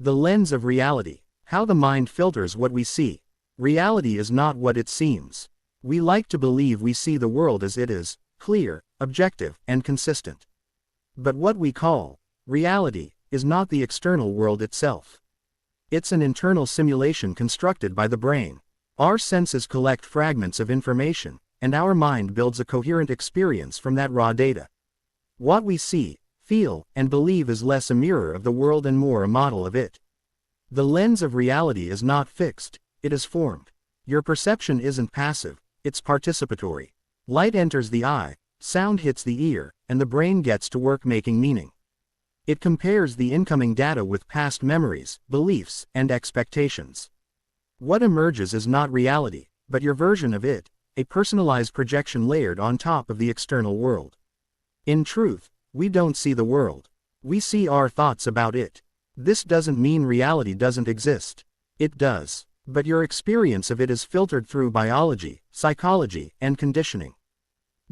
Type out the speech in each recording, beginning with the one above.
The lens of reality. How the mind filters what we see. Reality is not what it seems. We like to believe we see the world as it is, clear, objective, and consistent. But what we call reality is not the external world itself. It's an internal simulation constructed by the brain. Our senses collect fragments of information, and our mind builds a coherent experience from that raw data. What we see, feel, and believe is less a mirror of the world and more a model of it. The lens of reality is not fixed, it is formed. Your perception isn't passive, it's participatory. Light enters the eye, sound hits the ear, and the brain gets to work making meaning. It compares the incoming data with past memories, beliefs, and expectations. What emerges is not reality, but your version of it, a personalized projection layered on top of the external world. In truth, we don't see the world. We see our thoughts about it. This doesn't mean reality doesn't exist. It does. But your experience of it is filtered through biology, psychology, and conditioning.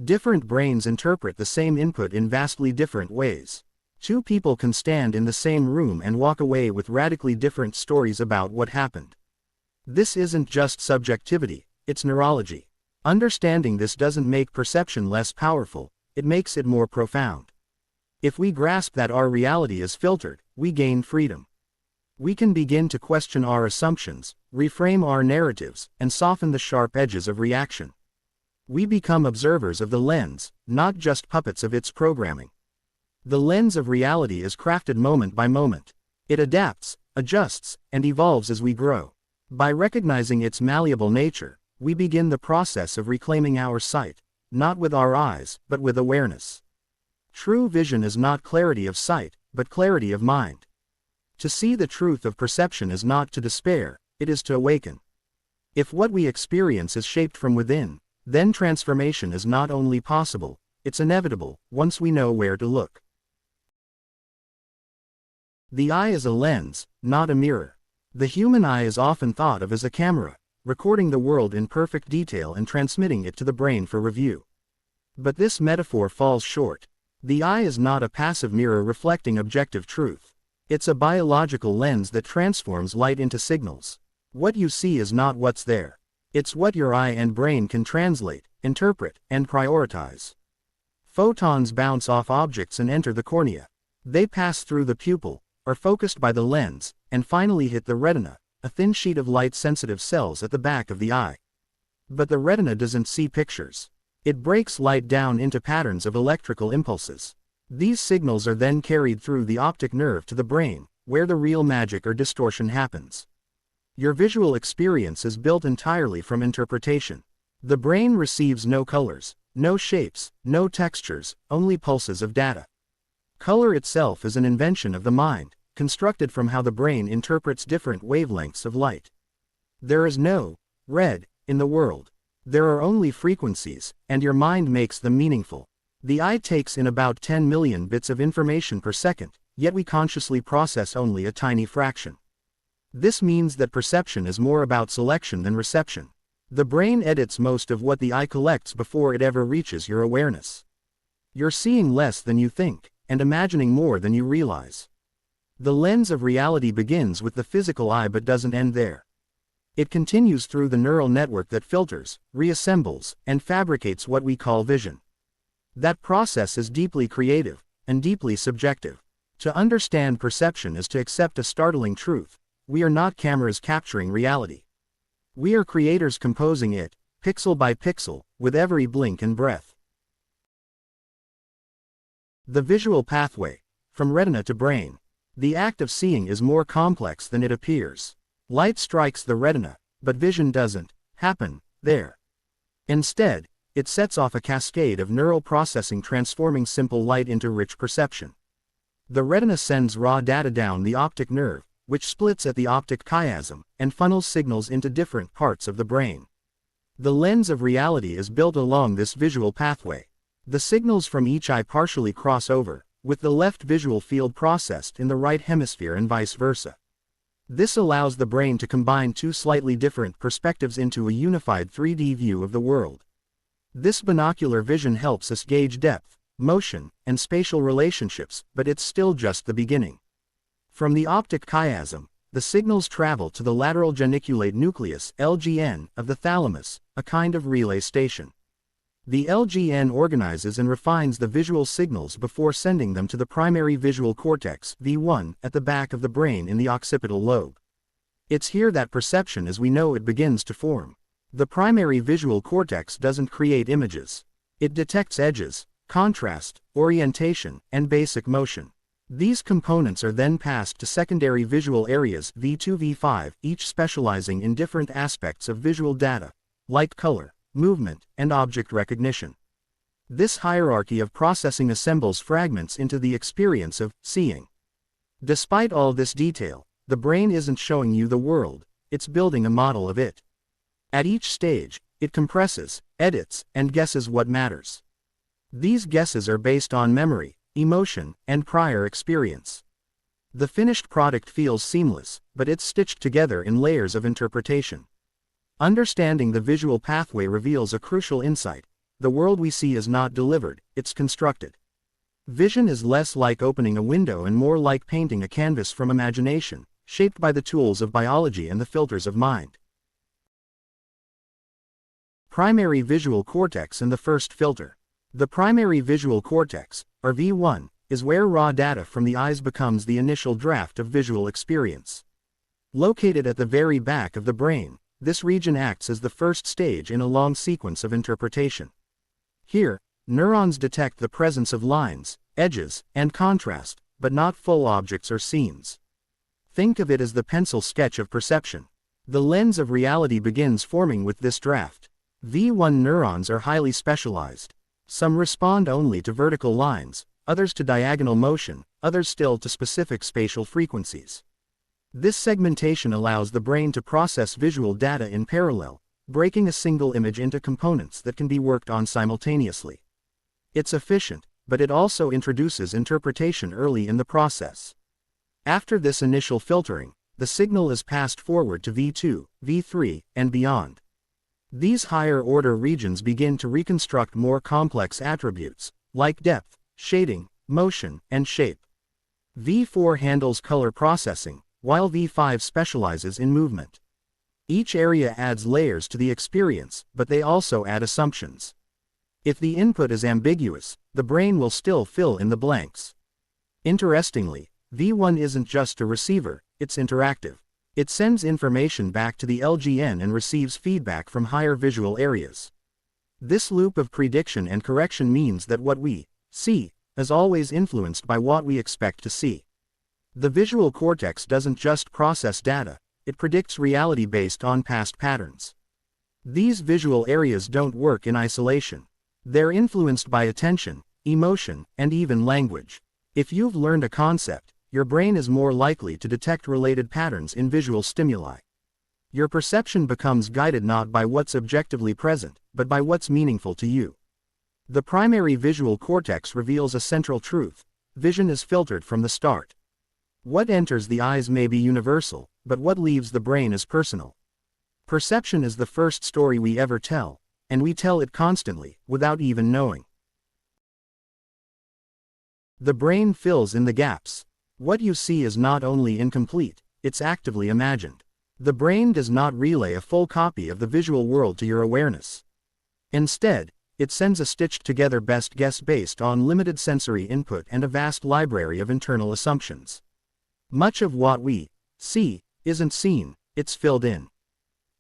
Different brains interpret the same input in vastly different ways. Two people can stand in the same room and walk away with radically different stories about what happened. This isn't just subjectivity, it's neurology. Understanding this doesn't make perception less powerful, it makes it more profound. If we grasp that our reality is filtered, we gain freedom. We can begin to question our assumptions, reframe our narratives, and soften the sharp edges of reaction. We become observers of the lens, not just puppets of its programming. The lens of reality is crafted moment by moment. It adapts, adjusts, and evolves as we grow. By recognizing its malleable nature, we begin the process of reclaiming our sight, not with our eyes, but with awareness. True vision is not clarity of sight, but clarity of mind. To see the truth of perception is not to despair, it is to awaken. If what we experience is shaped from within, then transformation is not only possible, it's inevitable, once we know where to look. The eye is a lens, not a mirror. The human eye is often thought of as a camera, recording the world in perfect detail and transmitting it to the brain for review. But this metaphor falls short. The eye is not a passive mirror reflecting objective truth. It's a biological lens that transforms light into signals. What you see is not what's there. It's what your eye and brain can translate, interpret, and prioritize. Photons bounce off objects and enter the cornea. They pass through the pupil, are focused by the lens, and finally hit the retina, a thin sheet of light-sensitive cells at the back of the eye. But the retina doesn't see pictures. It breaks light down into patterns of electrical impulses. These signals are then carried through the optic nerve to the brain, where the real magic or distortion happens. Your visual experience is built entirely from interpretation. The brain receives no colors, no shapes, no textures, only pulses of data. Color itself is an invention of the mind, constructed from how the brain interprets different wavelengths of light. There is no red in the world. There are only frequencies, and your mind makes them meaningful. The eye takes in about 10 million bits of information per second, yet we consciously process only a tiny fraction. This means that perception is more about selection than reception. The brain edits most of what the eye collects before it ever reaches your awareness. You're seeing less than you think, and imagining more than you realize. The lens of reality begins with the physical eye but doesn't end there. It continues through the neural network that filters, reassembles, and fabricates what we call vision. That process is deeply creative, and deeply subjective. To understand perception is to accept a startling truth: we are not cameras capturing reality. We are creators composing it, pixel by pixel, with every blink and breath. The visual pathway, from retina to brain. The act of seeing is more complex than it appears. Light strikes the retina, but vision doesn't happen there. Instead, it sets off a cascade of neural processing transforming simple light into rich perception. The retina sends raw data down the optic nerve, which splits at the optic chiasm, and funnels signals into different parts of the brain. The lens of reality is built along this visual pathway. The signals from each eye partially cross over, with the left visual field processed in the right hemisphere and vice versa. This allows the brain to combine two slightly different perspectives into a unified 3D view of the world. This binocular vision helps us gauge depth, motion, and spatial relationships, but it's still just the beginning. From the optic chiasm, the signals travel to the lateral geniculate nucleus (LGN) of the thalamus, a kind of relay station. The LGN organizes and refines the visual signals before sending them to the primary visual cortex (V1) at the back of the brain in the occipital lobe. It's here that perception as we know it begins to form. The primary visual cortex doesn't create images. It detects edges, contrast, orientation, and basic motion. These components are then passed to secondary visual areas V2, V5, each specializing in different aspects of visual data, like color, movement, and object recognition. This hierarchy of processing assembles fragments into the experience of seeing. Despite all this detail, the brain isn't showing you the world, it's building a model of it. At each stage, it compresses, edits, and guesses what matters. These guesses are based on memory, emotion, and prior experience. The finished product feels seamless, but it's stitched together in layers of interpretation. Understanding the visual pathway reveals a crucial insight: the world we see is not delivered, it's constructed. Vision is less like opening a window and more like painting a canvas from imagination, shaped by the tools of biology and the filters of mind. Primary visual cortex and the first filter. The primary visual cortex, or V1, is where raw data from the eyes becomes the initial draft of visual experience. Located at the very back of the brain, this region acts as the first stage in a long sequence of interpretation. Here, neurons detect the presence of lines, edges, and contrast, but not full objects or scenes. Think of it as the pencil sketch of perception. The lens of reality begins forming with this draft. V1 neurons are highly specialized. Some respond only to vertical lines, others to diagonal motion, others still to specific spatial frequencies. This segmentation allows the brain to process visual data in parallel, breaking a single image into components that can be worked on simultaneously. It's efficient, but it also introduces interpretation early in the process. After this initial filtering, the signal is passed forward to V2, V3, and beyond. These higher-order regions begin to reconstruct more complex attributes, like depth, shading, motion, and shape. V4 handles color processing, while V5 specializes in movement. Each area adds layers to the experience, but they also add assumptions. If the input is ambiguous, the brain will still fill in the blanks. Interestingly, V1 isn't just a receiver, it's interactive. It sends information back to the LGN and receives feedback from higher visual areas. This loop of prediction and correction means that what we see is always influenced by what we expect to see. The visual cortex doesn't just process data, it predicts reality based on past patterns. These visual areas don't work in isolation. They're influenced by attention, emotion, and even language. If you've learned a concept, your brain is more likely to detect related patterns in visual stimuli. Your perception becomes guided not by what's objectively present, but by what's meaningful to you. The primary visual cortex reveals a central truth: vision is filtered from the start. What enters the eyes may be universal, but what leaves the brain is personal. Perception is the first story we ever tell, and we tell it constantly, without even knowing. The brain fills in the gaps. What you see is not only incomplete, it's actively imagined. The brain does not relay a full copy of the visual world to your awareness. Instead, it sends a stitched-together best guess based on limited sensory input and a vast library of internal assumptions. Much of what we see isn't seen, it's filled in.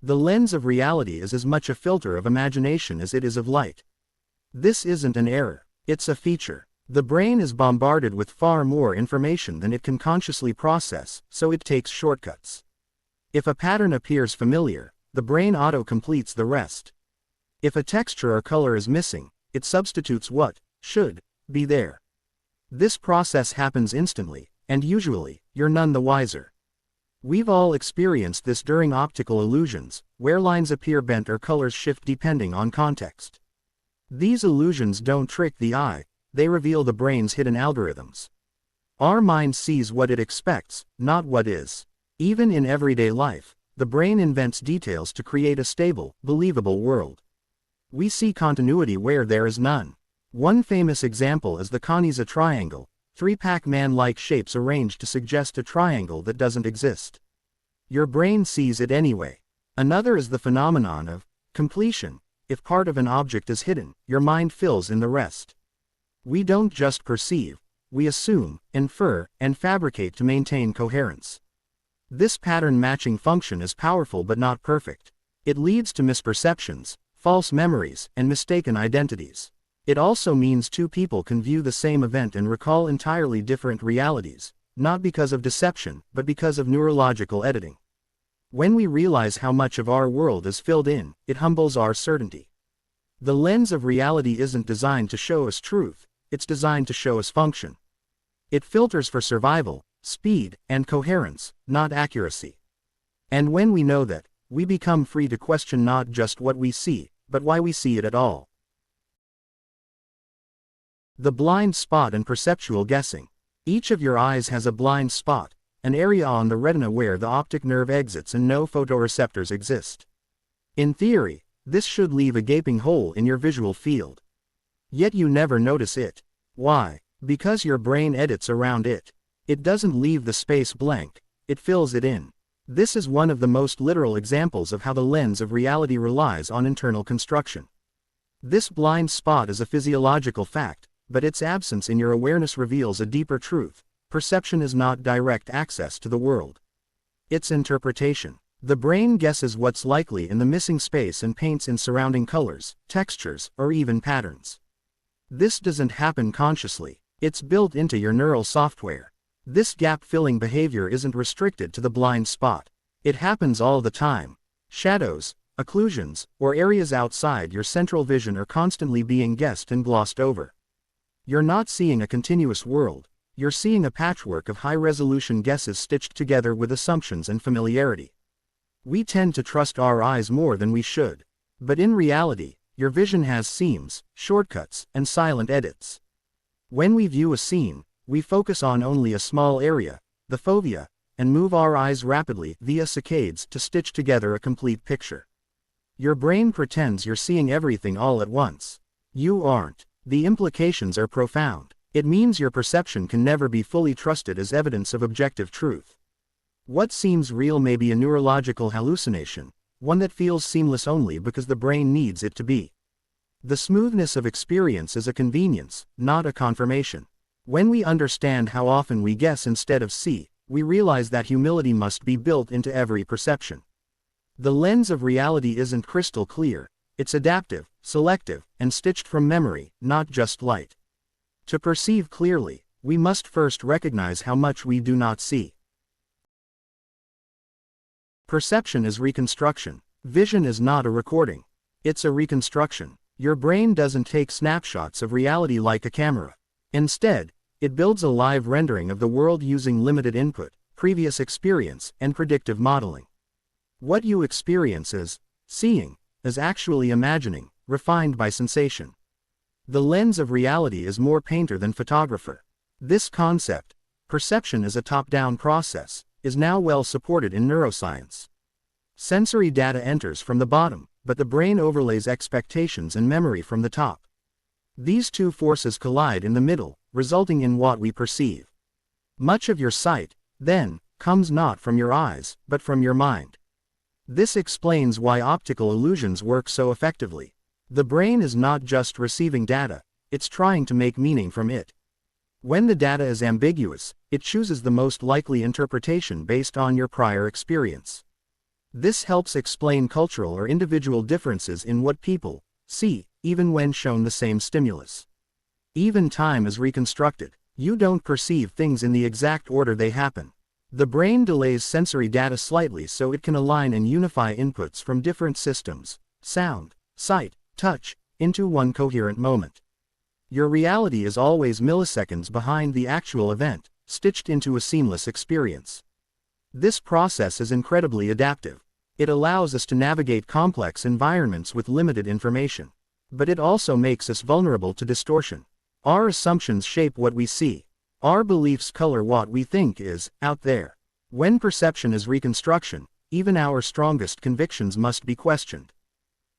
The lens of reality is as much a filter of imagination as it is of light. This isn't an error, it's a feature. The brain is bombarded with far more information than it can consciously process, so it takes shortcuts. If a pattern appears familiar, the brain auto-completes the rest. If a texture or color is missing, it substitutes what should be there. This process happens instantly, and usually, you're none the wiser. We've all experienced this during optical illusions, where lines appear bent or colors shift depending on context. These illusions don't trick the eye, they reveal the brain's hidden algorithms. Our mind sees what it expects, not what is. Even in everyday life, the brain invents details to create a stable, believable world. We see continuity where there is none. One famous example is the Kanizsa triangle, three Pac-Man-like shapes arranged to suggest a triangle that doesn't exist. Your brain sees it anyway. Another is the phenomenon of completion. If part of an object is hidden, your mind fills in the rest. We don't just perceive, we assume, infer, and fabricate to maintain coherence. This pattern-matching function is powerful but not perfect. It leads to misperceptions, false memories, and mistaken identities. It also means two people can view the same event and recall entirely different realities, not because of deception, but because of neurological editing. When we realize how much of our world is filled in, it humbles our certainty. The lens of reality isn't designed to show us truth, it's designed to show us function. It filters for survival, speed, and coherence, not accuracy. And when we know that, we become free to question not just what we see, but why we see it at all. The blind spot and perceptual guessing. Each of your eyes has a blind spot, an area on the retina where the optic nerve exits and no photoreceptors exist. In theory, this should leave a gaping hole in your visual field. Yet you never notice it. Why? Because your brain edits around it. It doesn't leave the space blank, it fills it in. This is one of the most literal examples of how the lens of reality relies on internal construction. This blind spot is a physiological fact, but its absence in your awareness reveals a deeper truth. Perception is not direct access to the world. It's interpretation. The brain guesses what's likely in the missing space and paints in surrounding colors, textures, or even patterns. This doesn't happen consciously, it's built into your neural software. This gap-filling behavior isn't restricted to the blind spot. It happens all the time. Shadows, occlusions, or areas outside your central vision are constantly being guessed and glossed over. You're not seeing a continuous world, you're seeing a patchwork of high-resolution guesses stitched together with assumptions and familiarity. We tend to trust our eyes more than we should. But in reality, your vision has seams, shortcuts, and silent edits. When we view a scene, we focus on only a small area, the fovea, and move our eyes rapidly via saccades to stitch together a complete picture. Your brain pretends you're seeing everything all at once. You aren't. The implications are profound. It means your perception can never be fully trusted as evidence of objective truth. What seems real may be a neurological hallucination, one that feels seamless only because the brain needs it to be. The smoothness of experience is a convenience, not a confirmation. When we understand how often we guess instead of see, we realize that humility must be built into every perception. The lens of reality isn't crystal clear, it's adaptive, selective, and stitched from memory, not just light. To perceive clearly, we must first recognize how much we do not see. Perception is reconstruction. Vision is not a recording. It's a reconstruction. Your brain doesn't take snapshots of reality like a camera. Instead, it builds a live rendering of the world using limited input, previous experience, and predictive modeling. What you experience as seeing is actually imagining, refined by sensation. The lens of reality is more painter than photographer. This concept, perception as a top-down process, is now well supported in neuroscience. Sensory data enters from the bottom, but the brain overlays expectations and memory from the top. These two forces collide in the middle, resulting in what we perceive. Much of your sight, then, comes not from your eyes, but from your mind. This explains why optical illusions work so effectively. The brain is not just receiving data, it's trying to make meaning from it. When the data is ambiguous, it chooses the most likely interpretation based on your prior experience. This helps explain cultural or individual differences in what people see, even when shown the same stimulus. Even time is reconstructed. You don't perceive things in the exact order they happen. The brain delays sensory data slightly so it can align and unify inputs from different systems, sound, sight, touch, into one coherent moment. Your reality is always milliseconds behind the actual event, stitched into a seamless experience. This process is incredibly adaptive. It allows us to navigate complex environments with limited information. But it also makes us vulnerable to distortion. Our assumptions shape what we see. Our beliefs color what we think is out there. When perception is reconstruction, even our strongest convictions must be questioned.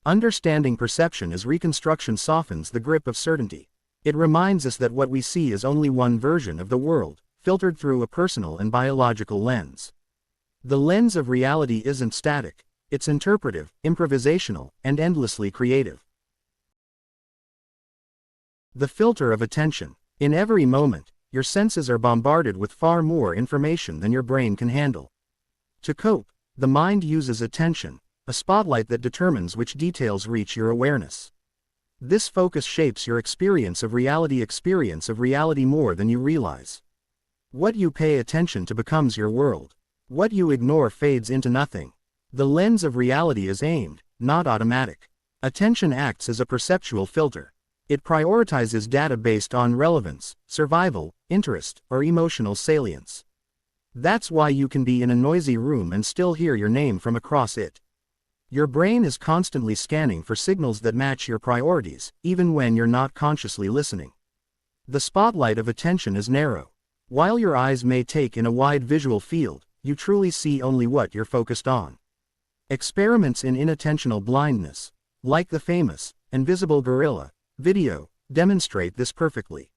Understanding perception as reconstruction softens the grip of certainty. It reminds us that what we see is only one version of the world, filtered through a personal and biological lens. The lens of reality isn't static, it's interpretive, improvisational, and endlessly creative. The filter of attention. In every moment, your senses are bombarded with far more information than your brain can handle. To cope, the mind uses attention, a spotlight that determines which details reach your awareness. This focus shapes your experience of reality more than you realize. What you pay attention to becomes your world. What you ignore fades into nothing. The lens of reality is aimed, not automatic. Attention acts as a perceptual filter. It prioritizes data based on relevance, survival, interest, or emotional salience. That's why you can be in a noisy room and still hear your name from across it. Your brain is constantly scanning for signals that match your priorities, even when you're not consciously listening. The spotlight of attention is narrow. While your eyes may take in a wide visual field, you truly see only what you're focused on. Experiments in inattentional blindness, like the famous invisible gorilla video, demonstrate this perfectly.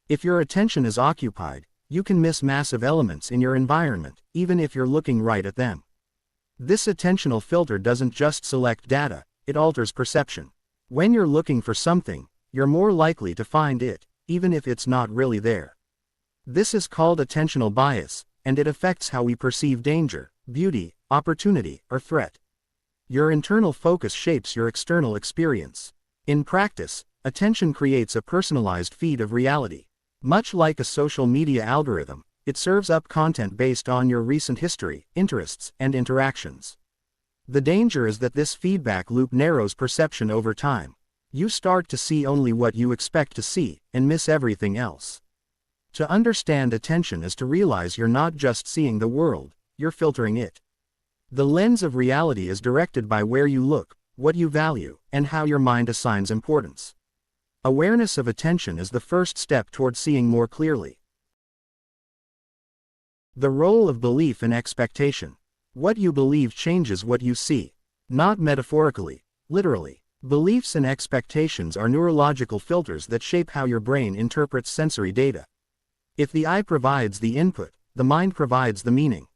If your attention is occupied, you can miss massive elements in your environment, even if you're looking right at them. This attentional filter doesn't just select data, it alters perception. When you're looking for something, you're more likely to find it, even if it's not really there. This is called attentional bias, and it affects how we perceive danger, beauty, opportunity, or threat. Your internal focus shapes your external experience. In practice, attention creates a personalized feed of reality. Much like a social media algorithm, it serves up content based on your recent history, interests, and interactions. The danger is that this feedback loop narrows perception over time. You start to see only what you expect to see, and miss everything else. To understand attention is to realize you're not just seeing the world, you're filtering it. The lens of reality is directed by where you look, what you value, and how your mind assigns importance. Awareness of attention is the first step toward seeing more clearly. The role of belief and expectation. What you believe changes what you see. Not metaphorically, literally. Beliefs and expectations are neurological filters that shape how your brain interprets sensory data. If the eye provides the input, the mind provides the meaning.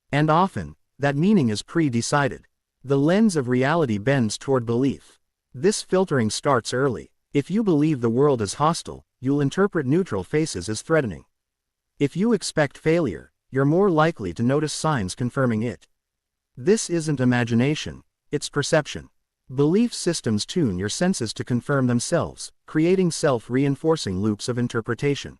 And often, that meaning is pre-decided. The lens of reality bends toward belief. This filtering starts early. If you believe the world is hostile, you'll interpret neutral faces as threatening. If you expect failure, you're more likely to notice signs confirming it. This isn't imagination, it's perception. Belief systems tune your senses to confirm themselves, creating self-reinforcing loops of interpretation.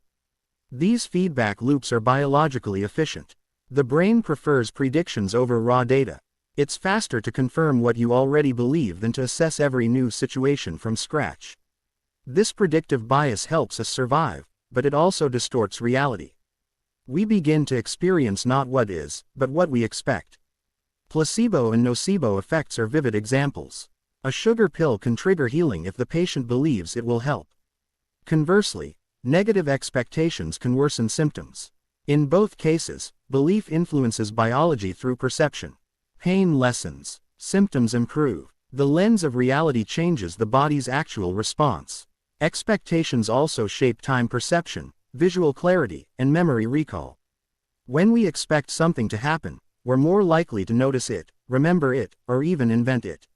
These feedback loops are biologically efficient. The brain prefers predictions over raw data. It's faster to confirm what you already believe than to assess every new situation from scratch. This predictive bias helps us survive, but it also distorts reality. We begin to experience not what is, but what we expect. Placebo and nocebo effects are vivid examples. A sugar pill can trigger healing if the patient believes it will help. Conversely, negative expectations can worsen symptoms. In both cases, belief influences biology through perception. Pain lessens, symptoms improve. The lens of reality changes the body's actual response. Expectations also shape time perception, visual clarity, and memory recall. When we expect something to happen, we're more likely to notice it, remember it, or even invent it.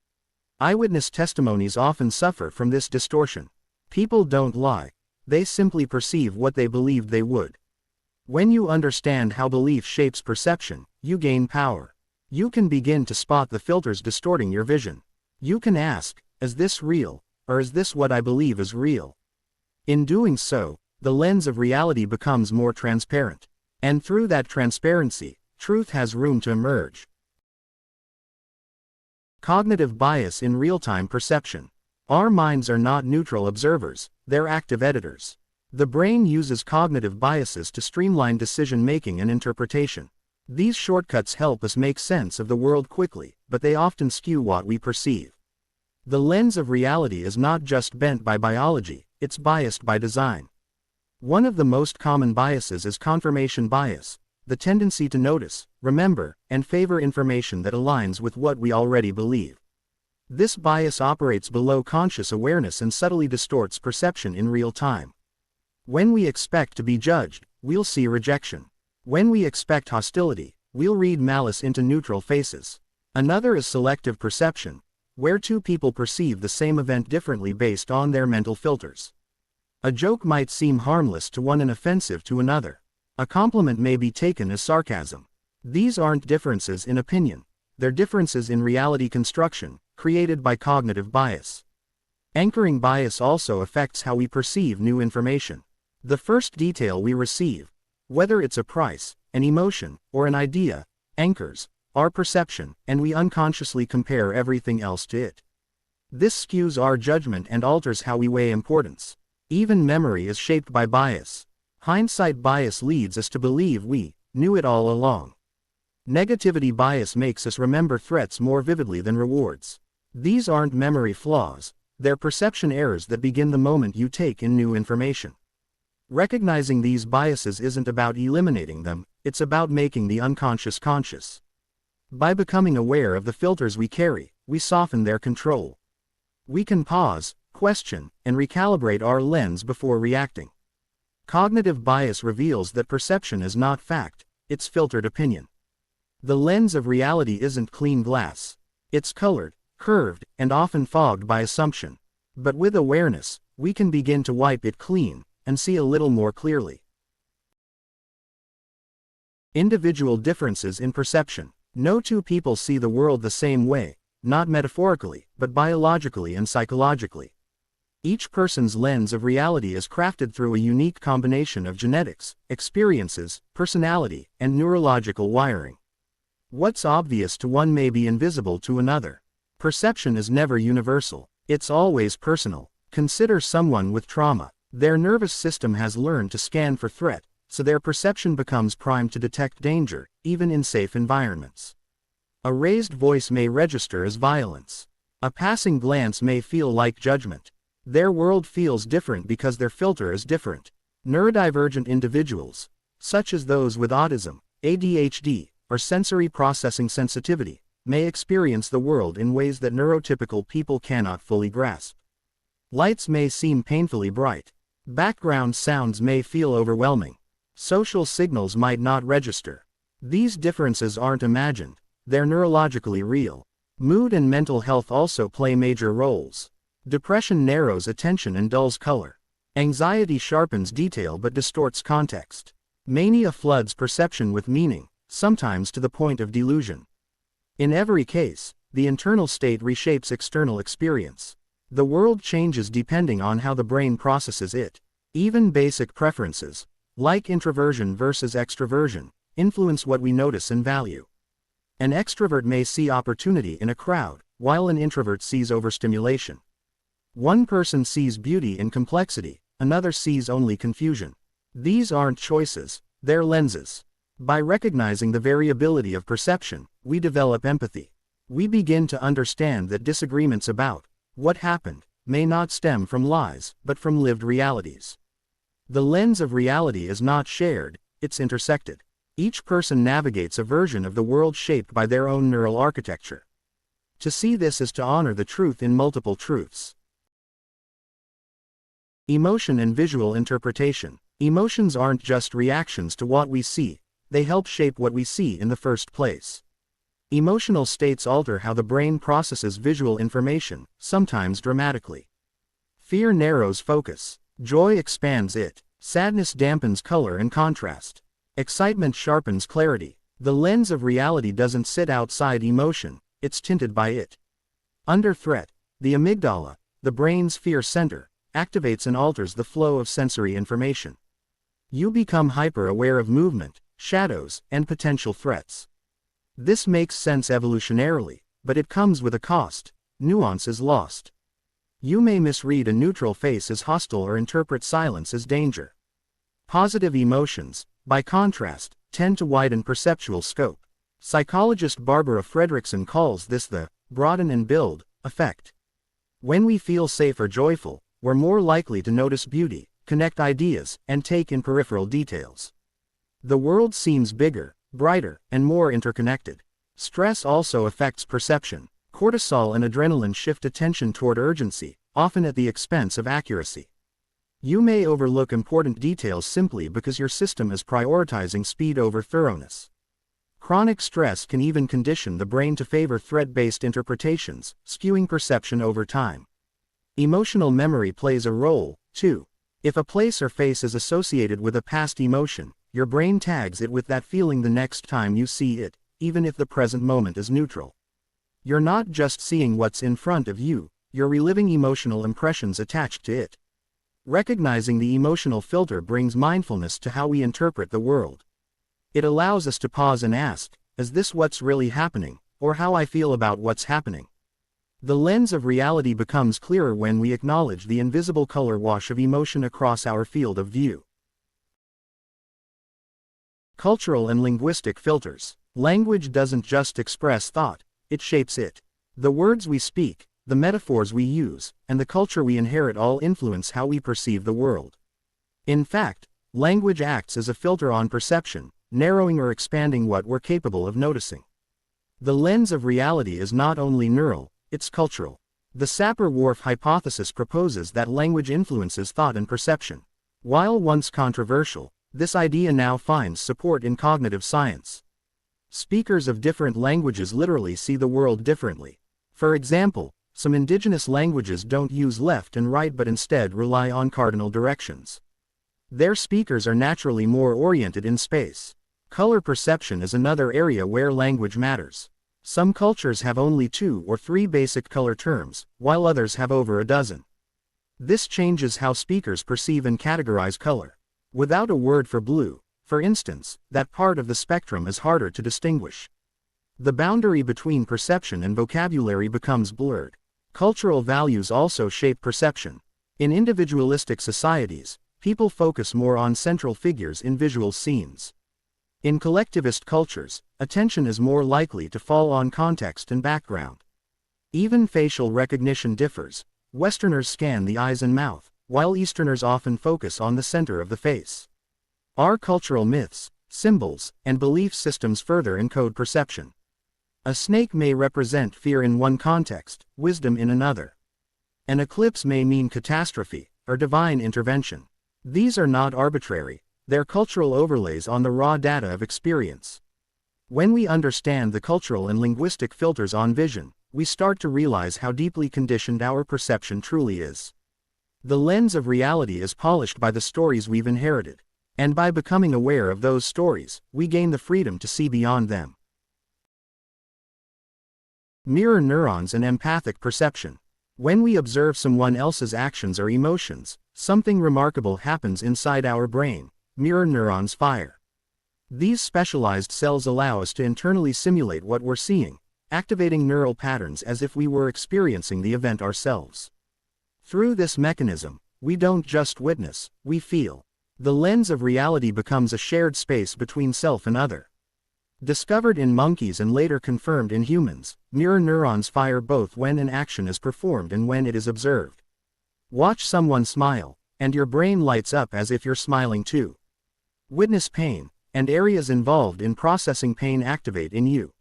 Eyewitness testimonies often suffer from this distortion. People don't lie, they simply perceive what they believed they would. When you understand how belief shapes perception, you gain power. You can begin to spot the filters distorting your vision. You can ask, is this real, or is this what I believe is real? In doing so, the lens of reality becomes more transparent. And through that transparency, truth has room to emerge. Cognitive bias in real-time perception. Our minds are not neutral observers, they're active editors. The brain uses cognitive biases to streamline decision-making and interpretation. These shortcuts help us make sense of the world quickly, but they often skew what we perceive. The lens of reality is not just bent by biology, it's biased by design. One of the most common biases is confirmation bias, the tendency to notice, remember, and favor information that aligns with what we already believe. This bias operates below conscious awareness and subtly distorts perception in real time. When we expect to be judged, we'll see rejection. When we expect hostility, we'll read malice into neutral faces. Another is selective perception, where two people perceive the same event differently based on their mental filters. A joke might seem harmless to one and offensive to another. A compliment may be taken as sarcasm. These aren't differences in opinion. They're differences in reality construction, created by cognitive bias. Anchoring bias also affects how we perceive new information. The first detail we receive, whether it's a price, an emotion, or an idea, anchors our perception, and we unconsciously compare everything else to it. This skews our judgment and alters how we weigh importance. Even memory is shaped by bias. Hindsight bias leads us to believe we knew it all along. Negativity bias makes us remember threats more vividly than rewards. These aren't memory flaws, they're perception errors that begin the moment you take in new information. Recognizing these biases isn't about eliminating them, it's about making the unconscious conscious. By becoming aware of the filters we carry, we soften their control. We can pause, question, and recalibrate our lens before reacting. Cognitive bias reveals that perception is not fact, it's filtered opinion. The lens of reality isn't clean glass. It's colored, curved, and often fogged by assumption. But with awareness, we can begin to wipe it clean, and see a little more clearly. Individual differences in perception. No two people see the world the same way, not metaphorically, but biologically and psychologically. Each person's lens of reality is crafted through a unique combination of genetics, experiences, personality, and neurological wiring. What's obvious to one may be invisible to another. Perception is never universal, it's always personal. Consider someone with trauma. Their nervous system has learned to scan for threat, so their perception becomes primed to detect danger, even in safe environments. A raised voice may register as violence. A passing glance may feel like judgment. Their world feels different because their filter is different. Neurodivergent individuals, such as those with autism, ADHD, or sensory processing sensitivity, may experience the world in ways that neurotypical people cannot fully grasp. Lights may seem painfully bright. Background sounds may feel overwhelming. Social signals might not register. These differences aren't imagined, they're neurologically real. Mood and mental health also play major roles. Depression narrows attention and dulls color. Anxiety sharpens detail but distorts context. Mania floods perception with meaning, sometimes to the point of delusion. In every case, the internal state reshapes external experience. The world changes depending on how the brain processes it. Even basic preferences, like introversion versus extroversion, influence what we notice and value. An extrovert may see opportunity in a crowd, while an introvert sees overstimulation. One person sees beauty in complexity, another sees only confusion. These aren't choices, they're lenses. By recognizing the variability of perception, we develop empathy. We begin to understand that disagreements about what happened may not stem from lies, but from lived realities. The lens of reality is not shared, it's intersected. Each person navigates a version of the world shaped by their own neural architecture. To see this is to honor the truth in multiple truths. Emotion and visual interpretation. Emotions aren't just reactions to what we see, they help shape what we see in the first place. Emotional states alter how the brain processes visual information, sometimes dramatically. Fear narrows focus. Joy expands it. Sadness dampens color and contrast. Excitement sharpens clarity. The lens of reality doesn't sit outside emotion, it's tinted by it. Under threat, the amygdala, the brain's fear center, activates and alters the flow of sensory information. You become hyper-aware of movement, shadows, and potential threats. This makes sense evolutionarily, but it comes with a cost. Nuance is lost. You may misread a neutral face as hostile or interpret silence as danger. Positive emotions, by contrast, tend to widen perceptual scope. Psychologist Barbara Fredrickson calls this the broaden and build effect. When we feel safe or joyful, we're more likely to notice beauty, connect ideas, and take in peripheral details. The world seems bigger, brighter, and more interconnected. Stress also affects perception. Cortisol and adrenaline shift attention toward urgency, often at the expense of accuracy. You may overlook important details simply because your system is prioritizing speed over thoroughness. Chronic stress can even condition the brain to favor threat-based interpretations, skewing perception over time. Emotional memory plays a role, too. If a place or face is associated with a past emotion, your brain tags it with that feeling the next time you see it, even if the present moment is neutral. You're not just seeing what's in front of you, you're reliving emotional impressions attached to it. Recognizing the emotional filter brings mindfulness to how we interpret the world. It allows us to pause and ask, is this what's really happening, or how I feel about what's happening? The lens of reality becomes clearer when we acknowledge the invisible color wash of emotion across our field of view. Cultural and linguistic filters. Language doesn't just express thought, it shapes it. The words we speak, the metaphors we use, and the culture we inherit all influence how we perceive the world. In fact, language acts as a filter on perception, narrowing or expanding what we're capable of noticing. The lens of reality is not only neural, it's cultural. The Sapir-Whorf hypothesis proposes that language influences thought and perception. While once controversial, this idea now finds support in cognitive science. Speakers of different languages literally see the world differently. For example, some indigenous languages don't use left and right but instead rely on cardinal directions. Their speakers are naturally more oriented in space. Color perception is another area where language matters. Some cultures have only 2 or 3 basic color terms, while others have over a dozen. This changes how speakers perceive and categorize color. Without a word for blue, for instance, that part of the spectrum is harder to distinguish. The boundary between perception and vocabulary becomes blurred. Cultural values also shape perception. In individualistic societies, people focus more on central figures in visual scenes. In collectivist cultures, attention is more likely to fall on context and background. Even facial recognition differs. Westerners scan the eyes and mouth, while Easterners often focus on the center of the face. Our cultural myths, symbols, and belief systems further encode perception. A snake may represent fear in one context, wisdom in another. An eclipse may mean catastrophe, or divine intervention. These are not arbitrary, they're cultural overlays on the raw data of experience. When we understand the cultural and linguistic filters on vision, we start to realize how deeply conditioned our perception truly is. The lens of reality is polished by the stories we've inherited, and by becoming aware of those stories, we gain the freedom to see beyond them. Mirror neurons and empathic perception. When we observe someone else's actions or emotions, something remarkable happens inside our brain. Mirror neurons fire. These specialized cells allow us to internally simulate what we're seeing, activating neural patterns as if we were experiencing the event ourselves. Through this mechanism, we don't just witness, we feel. The lens of reality becomes a shared space between self and other. Discovered in monkeys and later confirmed in humans, mirror neurons fire both when an action is performed and when it is observed. Watch someone smile, and your brain lights up as if you're smiling too. Witness pain, and areas involved in processing pain activate in you.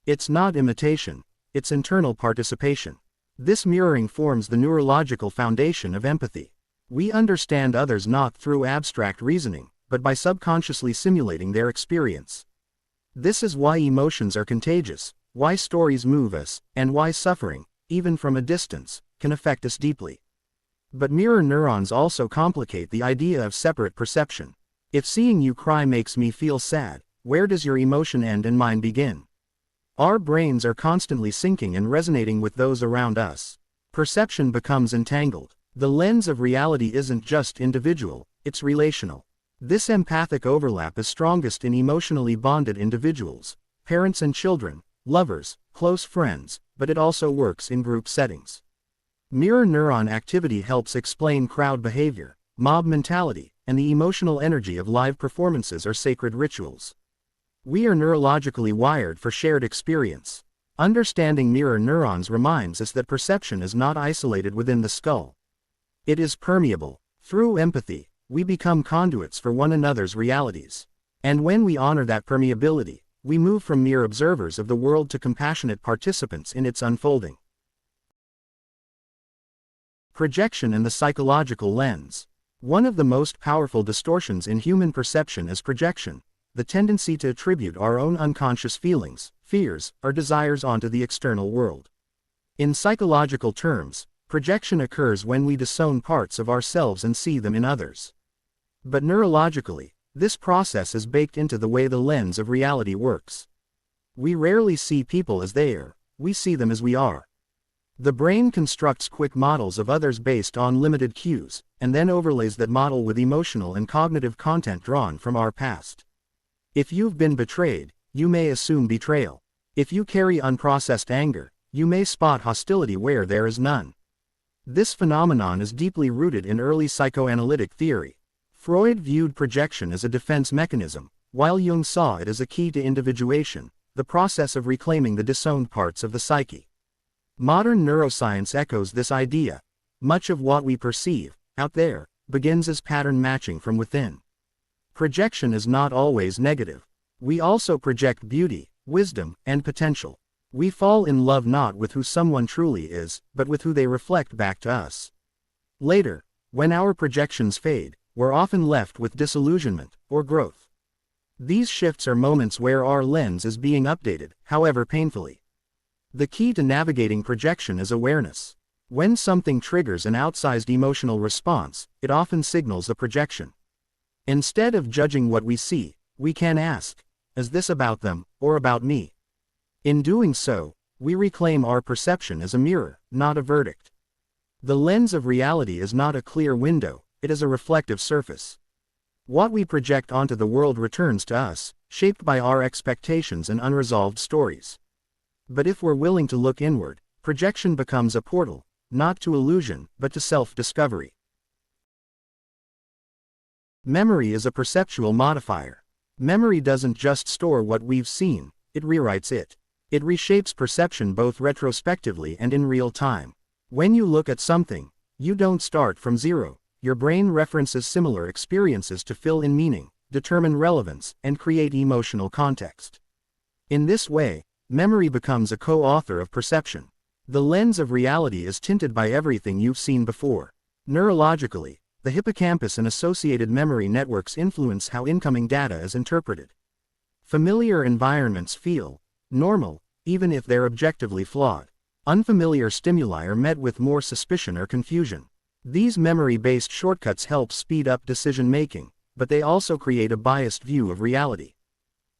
It's not imitation, it's internal participation. This mirroring forms the neurological foundation of empathy. We understand others not through abstract reasoning, but by subconsciously simulating their experience. This is why emotions are contagious, why stories move us, and why suffering, even from a distance, can affect us deeply. But mirror neurons also complicate the idea of separate perception. If seeing you cry makes me feel sad, where does your emotion end and mine begin? Our brains are constantly syncing and resonating with those around us. Perception becomes entangled. The lens of reality isn't just individual, it's relational. This empathic overlap is strongest in emotionally bonded individuals, parents and children, lovers, close friends, but it also works in group settings. Mirror neuron activity helps explain crowd behavior, mob mentality, and the emotional energy of live performances or sacred rituals. We are neurologically wired for shared experience. Understanding mirror neurons reminds us that perception is not isolated within the skull. It is permeable. Through empathy, we become conduits for one another's realities. And when we honor that permeability, we move from mere observers of the world to compassionate participants in its unfolding. Projection and the psychological lens. One of the most powerful distortions in human perception is projection, the tendency to attribute our own unconscious feelings, fears, or desires onto the external world. In psychological terms, projection occurs when we disown parts of ourselves and see them in others. But neurologically, this process is baked into the way the lens of reality works. We rarely see people as they are, we see them as we are. The brain constructs quick models of others based on limited cues, and then overlays that model with emotional and cognitive content drawn from our past. If you've been betrayed, you may assume betrayal. If you carry unprocessed anger, you may spot hostility where there is none. This phenomenon is deeply rooted in early psychoanalytic theory. Freud viewed projection as a defense mechanism, while Jung saw it as a key to individuation, the process of reclaiming the disowned parts of the psyche. Modern neuroscience echoes this idea. Much of what we perceive, out there, begins as pattern matching from within. Projection is not always negative. We also project beauty, wisdom, and potential. We fall in love not with who someone truly is, but with who they reflect back to us. Later, when our projections fade, we're often left with disillusionment, or growth. These shifts are moments where our lens is being updated, however painfully. The key to navigating projection is awareness. When something triggers an outsized emotional response, it often signals a projection. Instead of judging what we see, we can ask, is this about them, or about me? In doing so, we reclaim our perception as a mirror, not a verdict. The lens of reality is not a clear window, it is a reflective surface. What we project onto the world returns to us, shaped by our expectations and unresolved stories. But if we're willing to look inward, projection becomes a portal, not to illusion, but to self-discovery. Memory is a perceptual modifier. Memory doesn't just store what we've seen, it rewrites it. It reshapes perception both retrospectively and in real time. When you look at something, you don't start from zero. Your brain references similar experiences to fill in meaning, determine relevance, and create emotional context. In this way, memory becomes a co-author of perception. The lens of reality is tinted by everything you've seen before. Neurologically, the hippocampus and associated memory networks influence how incoming data is interpreted. Familiar environments feel normal, even if they're objectively flawed. Unfamiliar stimuli are met with more suspicion or confusion. These memory-based shortcuts help speed up decision-making, but they also create a biased view of reality.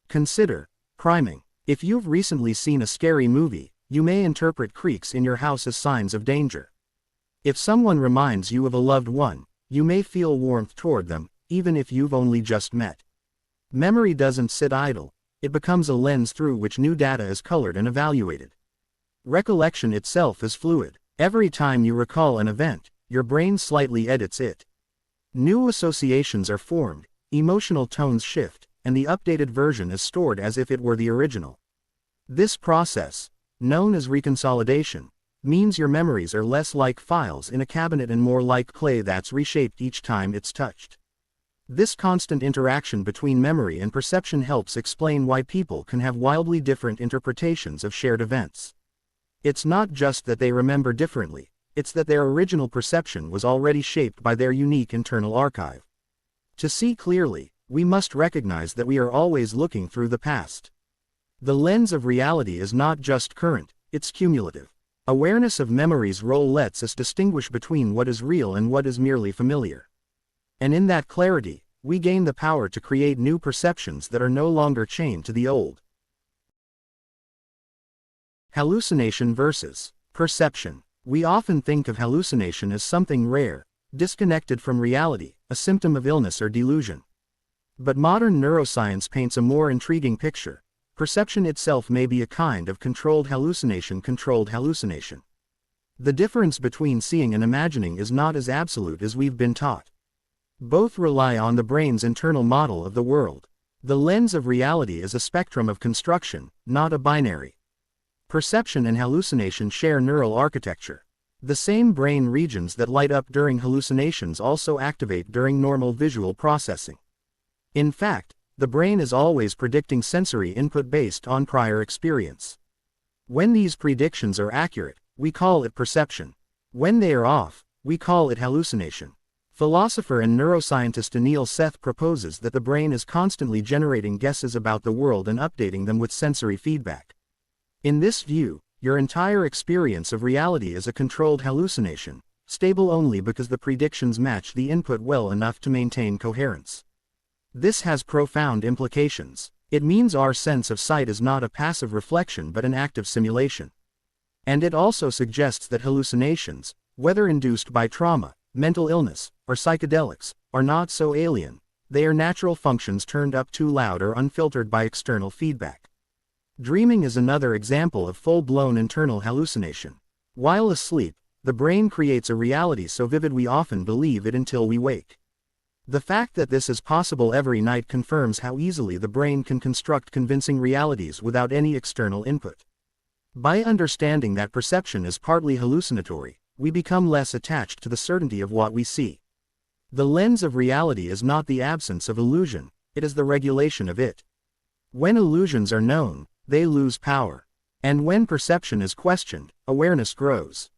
Consider priming. If you've recently seen a scary movie, you may interpret creaks in your house as signs of danger. If someone reminds you of a loved one, you may feel warmth toward them, even if you've only just met. Memory doesn't sit idle, it becomes a lens through which new data is colored and evaluated. Recollection itself is fluid. Every time you recall an event, your brain slightly edits it. New associations are formed, emotional tones shift, and the updated version is stored as if it were the original. This process, known as reconsolidation, means your memories are less like files in a cabinet and more like clay that's reshaped each time it's touched. This constant interaction between memory and perception helps explain why people can have wildly different interpretations of shared events. It's not just that they remember differently, it's that their original perception was already shaped by their unique internal archive. To see clearly, we must recognize that we are always looking through the past. The lens of reality is not just current, it's cumulative. Awareness of memory's role lets us distinguish between what is real and what is merely familiar. And in that clarity, we gain the power to create new perceptions that are no longer chained to the old. Hallucination versus perception. We often think of hallucination as something rare, disconnected from reality, a symptom of illness or delusion. But modern neuroscience paints a more intriguing picture. Perception itself may be a kind of controlled hallucination. The difference between seeing and imagining is not as absolute as we've been taught. Both rely on the brain's internal model of the world. The lens of reality is a spectrum of construction, not a binary. Perception and hallucination share neural architecture. The same brain regions that light up during hallucinations also activate during normal visual processing. In fact, The brain is always predicting sensory input based on prior experience. When these predictions are accurate, we call it perception. When they are off, we call it hallucination. Philosopher and neuroscientist Anil Seth proposes that the brain is constantly generating guesses about the world and updating them with sensory feedback. In this view, your entire experience of reality is a controlled hallucination, stable only because the predictions match the input well enough to maintain coherence. This has profound implications. It means our sense of sight is not a passive reflection but an active simulation. And it also suggests that hallucinations, whether induced by trauma, mental illness, or psychedelics, are not so alien. They are natural functions turned up too loud or unfiltered by external feedback. Dreaming is another example of full-blown internal hallucination. While asleep, the brain creates a reality so vivid we often believe it until we wake. The fact that this is possible every night confirms how easily the brain can construct convincing realities without any external input. By understanding that perception is partly hallucinatory, we become less attached to the certainty of what we see. The lens of reality is not the absence of illusion, it is the regulation of it. When illusions are known, they lose power. And when perception is questioned, awareness grows.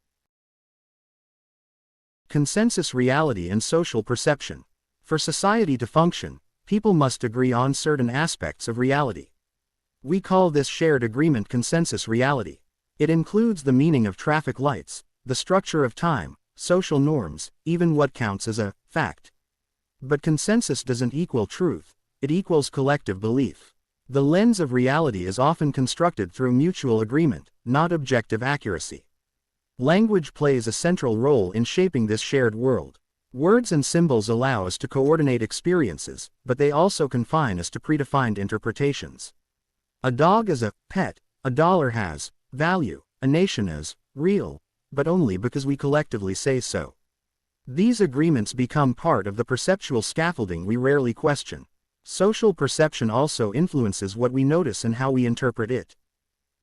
Consensus reality and social perception. For society to function, people must agree on certain aspects of reality. We call this shared agreement consensus reality. It includes the meaning of traffic lights, the structure of time, social norms, even what counts as a fact. But consensus doesn't equal truth, it equals collective belief. The lens of reality is often constructed through mutual agreement, not objective accuracy. Language plays a central role in shaping this shared world. Words and symbols allow us to coordinate experiences, but they also confine us to predefined interpretations. A dog is a pet, a dollar has value, a nation is real, but only because we collectively say so. These agreements become part of the perceptual scaffolding we rarely question. Social perception also influences what we notice and how we interpret it.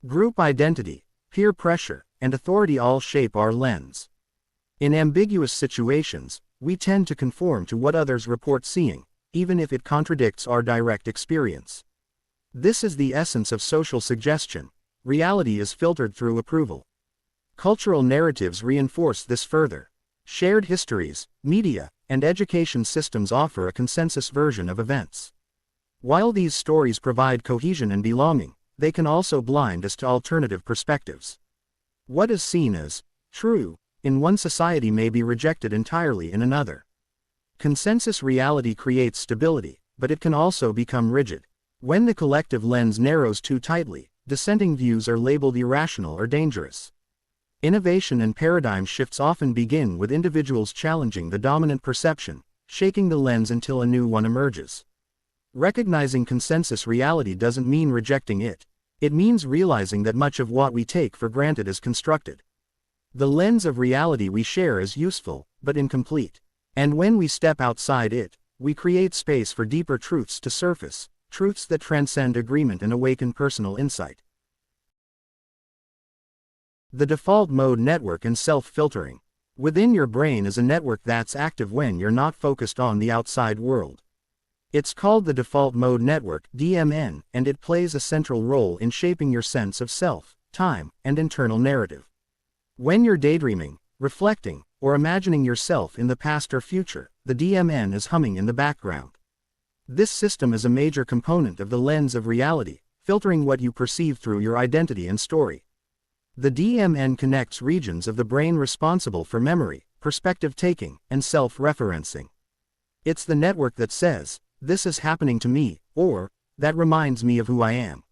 Group identity, peer pressure, and authority all shape our lens. In ambiguous situations, we tend to conform to what others report seeing, even if it contradicts our direct experience. This is the essence of social suggestion. Reality is filtered through approval. Cultural narratives reinforce this further. Shared histories, media, and education systems offer a consensus version of events. While these stories provide cohesion and belonging, they can also blind us to alternative perspectives. What is seen as true in one society may be rejected entirely in another. Consensus reality creates stability, but it can also become rigid. When the collective lens narrows too tightly, dissenting views are labeled irrational or dangerous. Innovation and paradigm shifts often begin with individuals challenging the dominant perception, shaking the lens until a new one emerges. Recognizing consensus reality doesn't mean rejecting it. It means realizing that much of what we take for granted is constructed. The lens of reality we share is useful, but incomplete. And when we step outside it, we create space for deeper truths to surface, truths that transcend agreement and awaken personal insight. The default mode network and self-filtering. Within your brain is a network that's active when you're not focused on the outside world. It's called the default mode network, DMN, and it plays a central role in shaping your sense of self, time, and internal narrative. When you're daydreaming, reflecting, or imagining yourself in the past or future, the DMN is humming in the background. This system is a major component of the lens of reality, filtering what you perceive through your identity and story. The DMN connects regions of the brain responsible for memory, perspective taking, and self-referencing. It's the network that says, "This is happening to me," or, "That reminds me of who I am."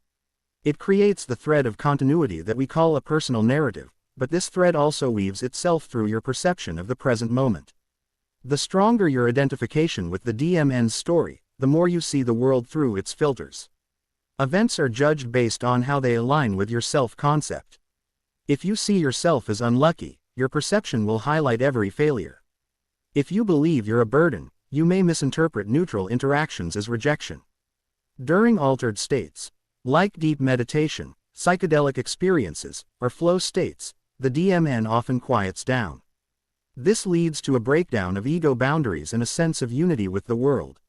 It creates the thread of continuity that we call a personal narrative, but this thread also weaves itself through your perception of the present moment. The stronger your identification with the DMN's story, the more you see the world through its filters. Events are judged based on how they align with your self-concept. If you see yourself as unlucky, your perception will highlight every failure. If you believe you're a burden, you may misinterpret neutral interactions as rejection. During altered states, like deep meditation, psychedelic experiences, or flow states, the DMN often quiets down. This leads to a breakdown of ego boundaries and a sense of unity with the world.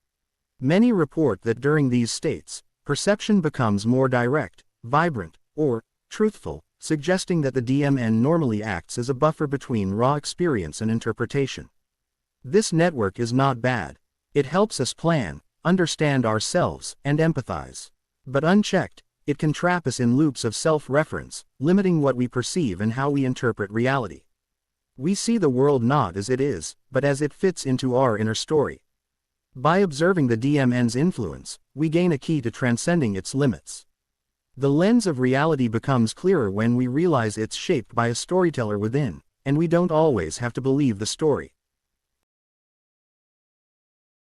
Many report that during these states, perception becomes more direct, vibrant, or truthful, suggesting that the DMN normally acts as a buffer between raw experience and interpretation. This network is not bad. It helps us plan, understand ourselves, and empathize. But unchecked, it can trap us in loops of self-reference, limiting what we perceive and how we interpret reality. We see the world not as it is, but as it fits into our inner story. By observing the DMN's influence, we gain a key to transcending its limits. The lens of reality becomes clearer when we realize it's shaped by a storyteller within, and we don't always have to believe the story.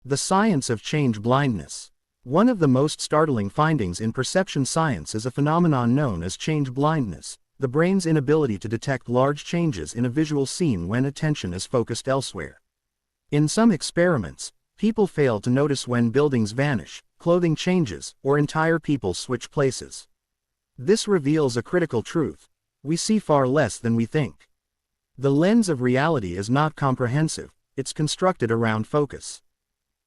The science of change blindness. One of the most startling findings in perception science is a phenomenon known as change blindness, the brain's inability to detect large changes in a visual scene when attention is focused elsewhere. In some experiments, people fail to notice when buildings vanish, clothing changes, or entire people switch places. This reveals a critical truth: we see far less than we think. The lens of reality is not comprehensive, it's constructed around focus.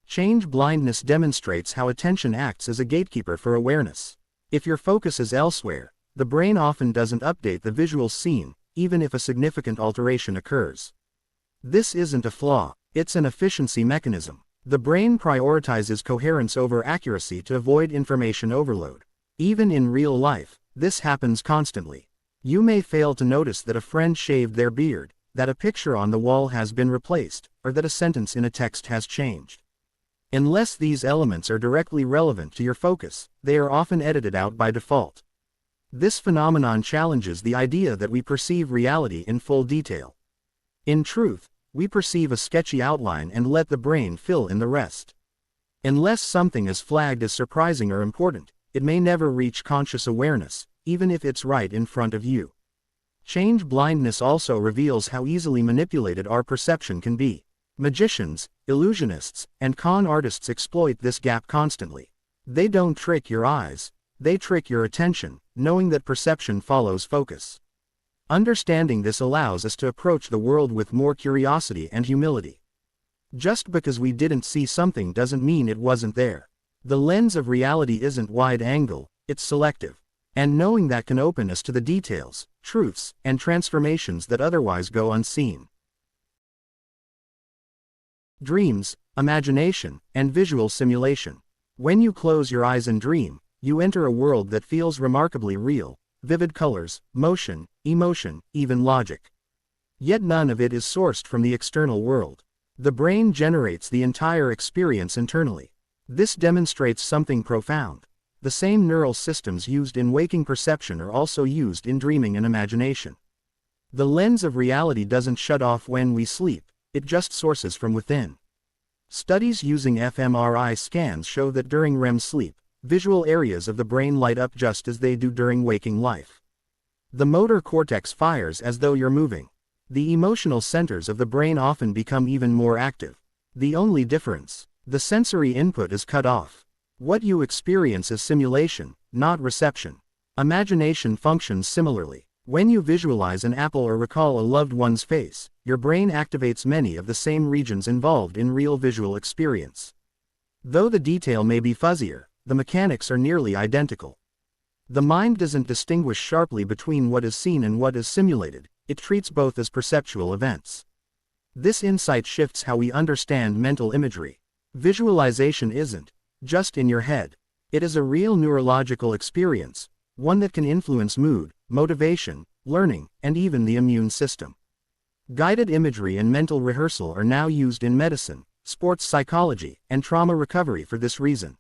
Change blindness demonstrates how attention acts as a gatekeeper for awareness. If your focus is elsewhere, the brain often doesn't update the visual scene, even if a significant alteration occurs. This isn't a flaw, it's an efficiency mechanism. The brain prioritizes coherence over accuracy to avoid information overload. Even in real life, this happens constantly. You may fail to notice that a friend shaved their beard, that a picture on the wall has been replaced, or that a sentence in a text has changed. Unless these elements are directly relevant to your focus, they are often edited out by default. This phenomenon challenges the idea that we perceive reality in full detail. In truth, we perceive a sketchy outline and let the brain fill in the rest. Unless something is flagged as surprising or important, it may never reach conscious awareness, even if it's right in front of you. Change blindness also reveals how easily manipulated our perception can be. Magicians, illusionists, and con artists exploit this gap constantly. They don't trick your eyes, they trick your attention, knowing that perception follows focus. Understanding this allows us to approach the world with more curiosity and humility. Just because we didn't see something doesn't mean it wasn't there. The lens of reality isn't wide-angle, it's selective. And knowing that can open us to the details, truths, and transformations that otherwise go unseen. Dreams, imagination, and visual simulation. When you close your eyes and dream, you enter a world that feels remarkably real: vivid colors, motion, emotion, even logic. Yet none of it is sourced from the external world. The brain generates the entire experience internally. This demonstrates something profound. The same neural systems used in waking perception are also used in dreaming and imagination. The lens of reality doesn't shut off when we sleep, it just sources from within. Studies using fMRI scans show that during REM sleep, visual areas of the brain light up just as they do during waking life. The motor cortex fires as though you're moving. The emotional centers of the brain often become even more active. The only difference: the sensory input is cut off. What you experience is simulation, not reception. Imagination functions similarly. When you visualize an apple or recall a loved one's face, your brain activates many of the same regions involved in real visual experience. Though the detail may be fuzzier, the mechanics are nearly identical. The mind doesn't distinguish sharply between what is seen and what is simulated, it treats both as perceptual events. This insight shifts how we understand mental imagery. Visualization isn't just in your head. It is a real neurological experience, one that can influence mood, motivation, learning, and even the immune system. Guided imagery and mental rehearsal are now used in medicine, sports psychology, and trauma recovery for this reason.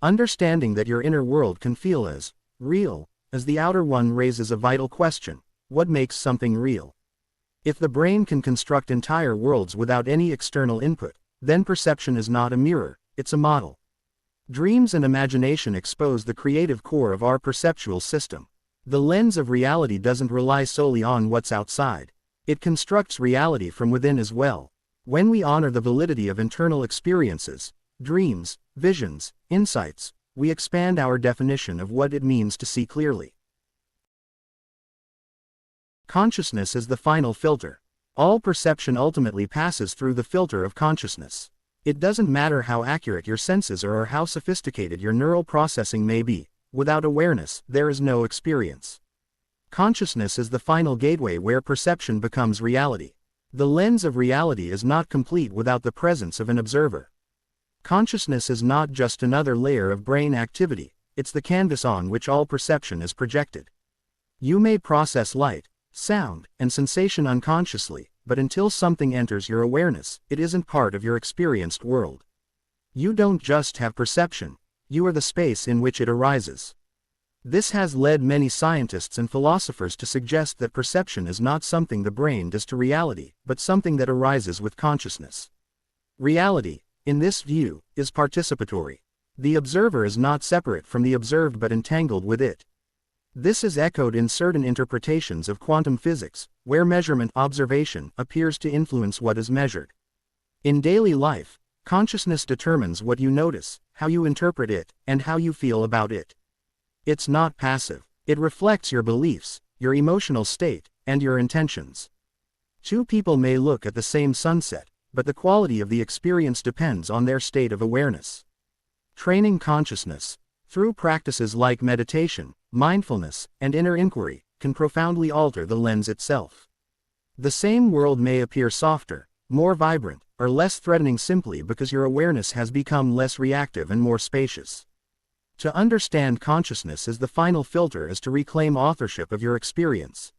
Understanding that your inner world can feel as real as the outer one raises a vital question: what makes something real? If the brain can construct entire worlds without any external input, then perception is not a mirror, it's a model. Dreams and imagination expose the creative core of our perceptual system. The lens of reality doesn't rely solely on what's outside. It constructs reality from within as well. When we honor the validity of internal experiences, dreams, visions, insights, we expand our definition of what it means to see clearly. Consciousness is the final filter. All perception ultimately passes through the filter of consciousness. It doesn't matter how accurate your senses are or how sophisticated your neural processing may be, without awareness, there is no experience. Consciousness is the final gateway where perception becomes reality. The lens of reality is not complete without the presence of an observer. Consciousness is not just another layer of brain activity, it's the canvas on which all perception is projected. You may process light, sound, and sensation unconsciously, but until something enters your awareness, it isn't part of your experienced world. You don't just have perception, you are the space in which it arises. This has led many scientists and philosophers to suggest that perception is not something the brain does to reality, but something that arises with consciousness. Reality, in this view, is participatory. The observer is not separate from the observed but entangled with it. This is echoed in certain interpretations of quantum physics, where measurement observation appears to influence what is measured. In daily life, consciousness determines what you notice, how you interpret it, and how you feel about it. It's not passive. It reflects your beliefs, your emotional state, and your intentions. Two people may look at the same sunset, but the quality of the experience depends on their state of awareness. Training consciousness, through practices like meditation, mindfulness, and inner inquiry, can profoundly alter the lens itself. The same world may appear softer, more vibrant, or less threatening simply because your awareness has become less reactive and more spacious. To understand consciousness as the final filter is to reclaim authorship of your experience.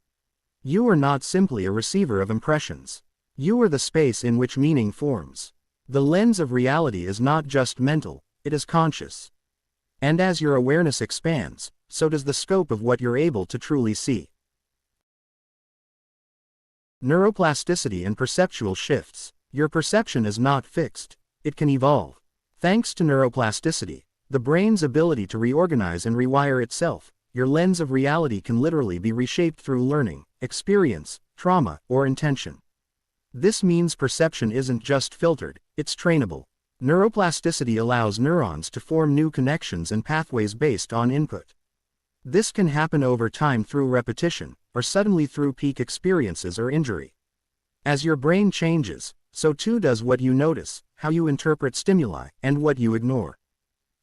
You are not simply a receiver of impressions. You are the space in which meaning forms. The lens of reality is not just mental, it is conscious. And as your awareness expands, so does the scope of what you're able to truly see. Neuroplasticity and perceptual shifts. Your perception is not fixed, it can evolve. Thanks to neuroplasticity, the brain's ability to reorganize and rewire itself, your lens of reality can literally be reshaped through learning, experience, trauma, or intention. This means perception isn't just filtered, it's trainable. Neuroplasticity allows neurons to form new connections and pathways based on input. This can happen over time through repetition, or suddenly through peak experiences or injury. As your brain changes, so too does what you notice, how you interpret stimuli, and what you ignore.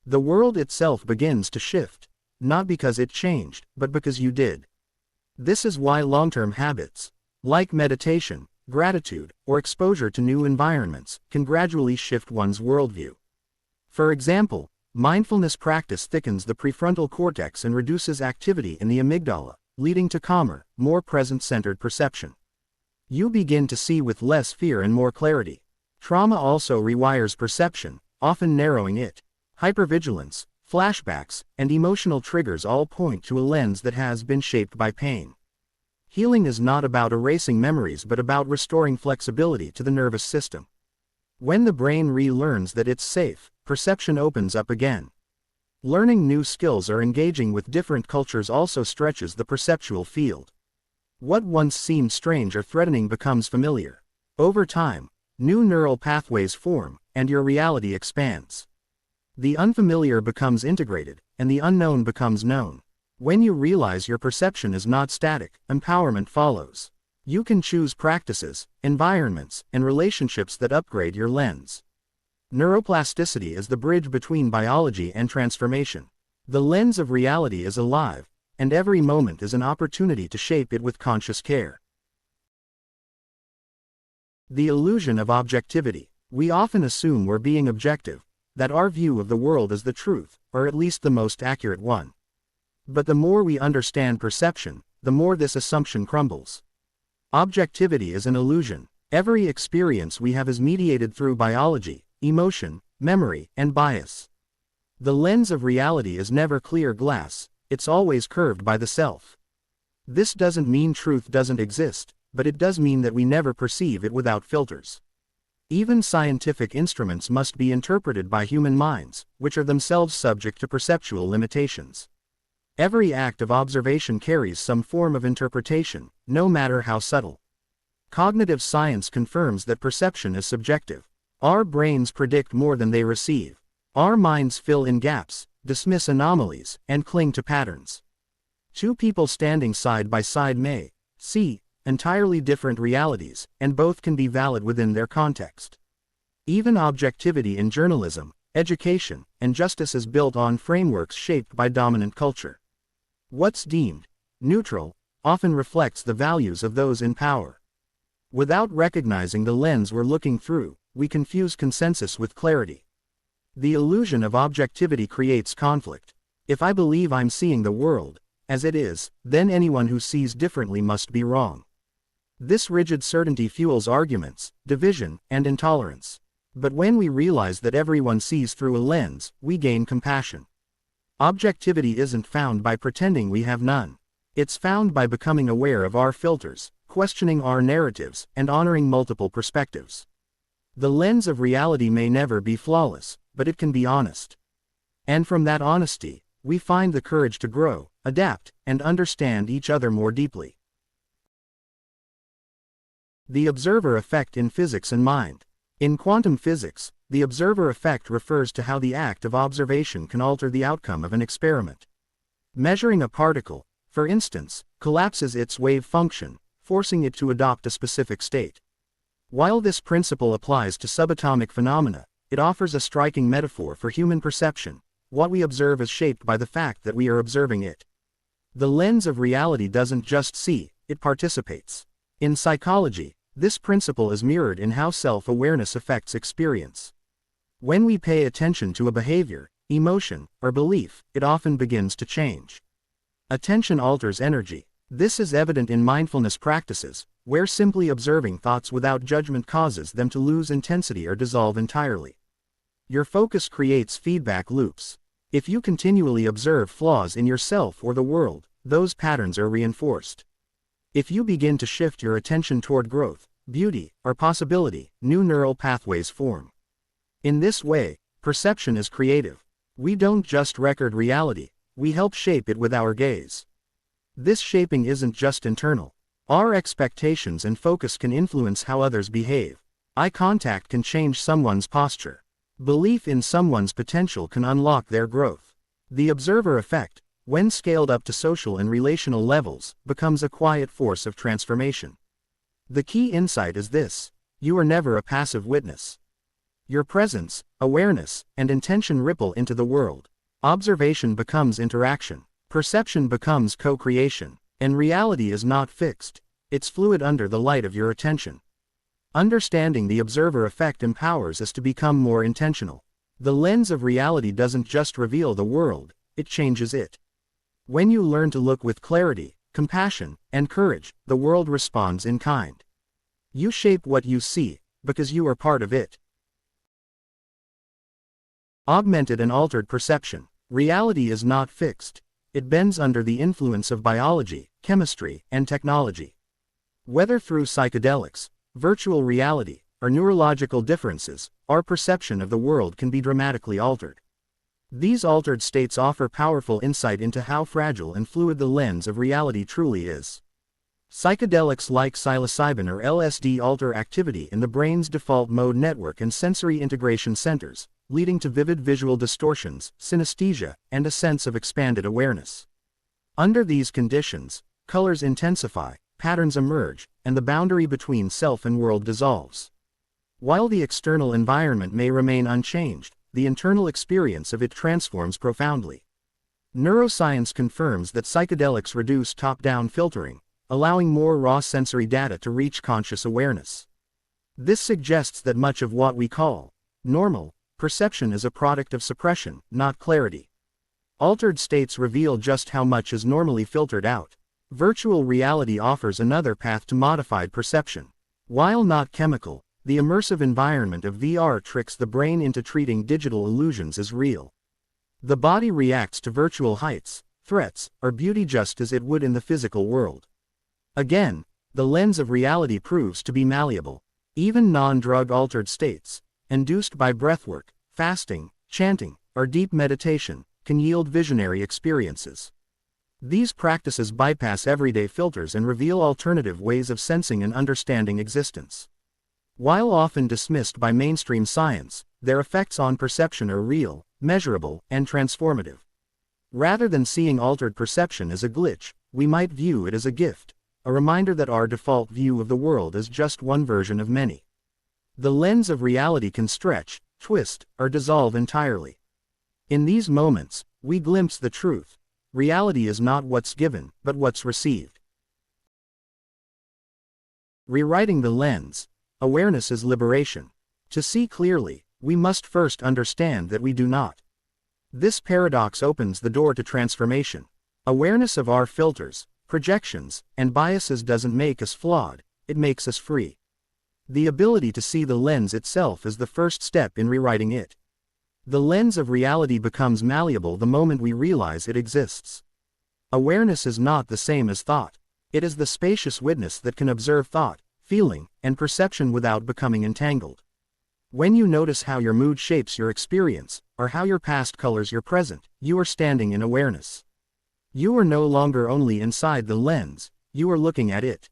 The world itself begins to shift, not because it changed, but because you did. This is why long-term habits, like meditation, gratitude, or exposure to new environments, can gradually shift one's worldview. For example, mindfulness practice thickens the prefrontal cortex and reduces activity in the amygdala, leading to calmer, more present-centered perception. You begin to see with less fear and more clarity. Trauma also rewires perception, often narrowing it. Hypervigilance, flashbacks, and emotional triggers all point to a lens that has been shaped by pain. Healing is not about erasing memories but about restoring flexibility to the nervous system. When the brain relearns that it's safe, perception opens up again. Learning new skills or engaging with different cultures also stretches the perceptual field. What once seemed strange or threatening becomes familiar. Over time, new neural pathways form, and your reality expands. The unfamiliar becomes integrated, and the unknown becomes known. When you realize your perception is not static, empowerment follows. You can choose practices, environments, and relationships that upgrade your lens. Neuroplasticity is the bridge between biology and transformation. The lens of reality is alive, and every moment is an opportunity to shape it with conscious care. The illusion of objectivity. We often assume we're being objective, that our view of the world is the truth, or at least the most accurate one. But the more we understand perception, the more this assumption crumbles. Objectivity is an illusion. Every experience we have is mediated through biology, emotion, memory, and bias. The lens of reality is never clear glass, it's always curved by the self. This doesn't mean truth doesn't exist, but it does mean that we never perceive it without filters. Even scientific instruments must be interpreted by human minds, which are themselves subject to perceptual limitations. Every act of observation carries some form of interpretation, no matter how subtle. Cognitive science confirms that perception is subjective. Our brains predict more than they receive. Our minds fill in gaps, dismiss anomalies, and cling to patterns. Two people standing side by side may see entirely different realities, and both can be valid within their context. Even objectivity in journalism, education, and justice is built on frameworks shaped by dominant culture. What's deemed neutral often reflects the values of those in power. Without recognizing the lens we're looking through, we confuse consensus with clarity. The illusion of objectivity creates conflict. If I believe I'm seeing the world as it is, then anyone who sees differently must be wrong. This rigid certainty fuels arguments, division, and intolerance. But when we realize that everyone sees through a lens, we gain compassion. Objectivity isn't found by pretending we have none. It's found by becoming aware of our filters, questioning our narratives, and honoring multiple perspectives. The lens of reality may never be flawless, but it can be honest. And from that honesty, we find the courage to grow, adapt, and understand each other more deeply. The observer effect in physics and mind. In quantum physics, the observer effect refers to how the act of observation can alter the outcome of an experiment. Measuring a particle, for instance, collapses its wave function, forcing it to adopt a specific state. While this principle applies to subatomic phenomena, it offers a striking metaphor for human perception. What we observe is shaped by the fact that we are observing it. The lens of reality doesn't just see, it participates. In psychology, this principle is mirrored in how self-awareness affects experience. When we pay attention to a behavior, emotion, or belief, it often begins to change. Attention alters energy. This is evident in mindfulness practices, where simply observing thoughts without judgment causes them to lose intensity or dissolve entirely. Your focus creates feedback loops. If you continually observe flaws in yourself or the world, those patterns are reinforced. If you begin to shift your attention toward growth, beauty, or possibility, new neural pathways form. In this way, perception is creative. We don't just record reality, we help shape it with our gaze. This shaping isn't just internal. Our expectations and focus can influence how others behave. Eye contact can change someone's posture. Belief in someone's potential can unlock their growth. The observer effect, when scaled up to social and relational levels, becomes a quiet force of transformation. The key insight is this: you are never a passive witness. Your presence, awareness, and intention ripple into the world. Observation becomes interaction. Perception becomes co-creation. And reality is not fixed. It's fluid under the light of your attention. Understanding the observer effect empowers us to become more intentional. The lens of reality doesn't just reveal the world, it changes it. When you learn to look with clarity, compassion, and courage, the world responds in kind. You shape what you see, because you are part of it. Augmented and altered perception. Reality is not fixed. It bends under the influence of biology, chemistry, and technology. Whether through psychedelics, virtual reality, or neurological differences, our perception of the world can be dramatically altered. These altered states offer powerful insight into how fragile and fluid the lens of reality truly is. Psychedelics like psilocybin or LSD alter activity in the brain's default mode network and sensory integration centers, leading to vivid visual distortions, synesthesia, and a sense of expanded awareness. Under these conditions, colors intensify, patterns emerge, and the boundary between self and world dissolves. While the external environment may remain unchanged, the internal experience of it transforms profoundly. Neuroscience confirms that psychedelics reduce top-down filtering, allowing more raw sensory data to reach conscious awareness. This suggests that much of what we call normal perception is a product of suppression, not clarity. Altered states reveal just how much is normally filtered out. Virtual reality offers another path to modified perception. While not chemical, the immersive environment of VR tricks the brain into treating digital illusions as real. The body reacts to virtual heights, threats, or beauty just as it would in the physical world. Again, the lens of reality proves to be malleable. Even non-drug altered states, induced by breathwork, fasting, chanting, or deep meditation, can yield visionary experiences. These practices bypass everyday filters and reveal alternative ways of sensing and understanding existence. While often dismissed by mainstream science, their effects on perception are real, measurable, and transformative. Rather than seeing altered perception as a glitch, we might view it as a gift, a reminder that our default view of the world is just one version of many. The lens of reality can stretch, twist, or dissolve entirely. In these moments, we glimpse the truth. Reality is not what's given, but what's received. Rewriting the lens. Awareness is liberation. To see clearly, we must first understand that we do not. This paradox opens the door to transformation. Awareness of our filters, projections, and biases doesn't make us flawed, it makes us free. The ability to see the lens itself is the first step in rewriting it. The lens of reality becomes malleable the moment we realize it exists. Awareness is not the same as thought. It is the spacious witness that can observe thought, feeling, and perception without becoming entangled. When you notice how your mood shapes your experience, or how your past colors your present, you are standing in awareness. You are no longer only inside the lens, you are looking at it.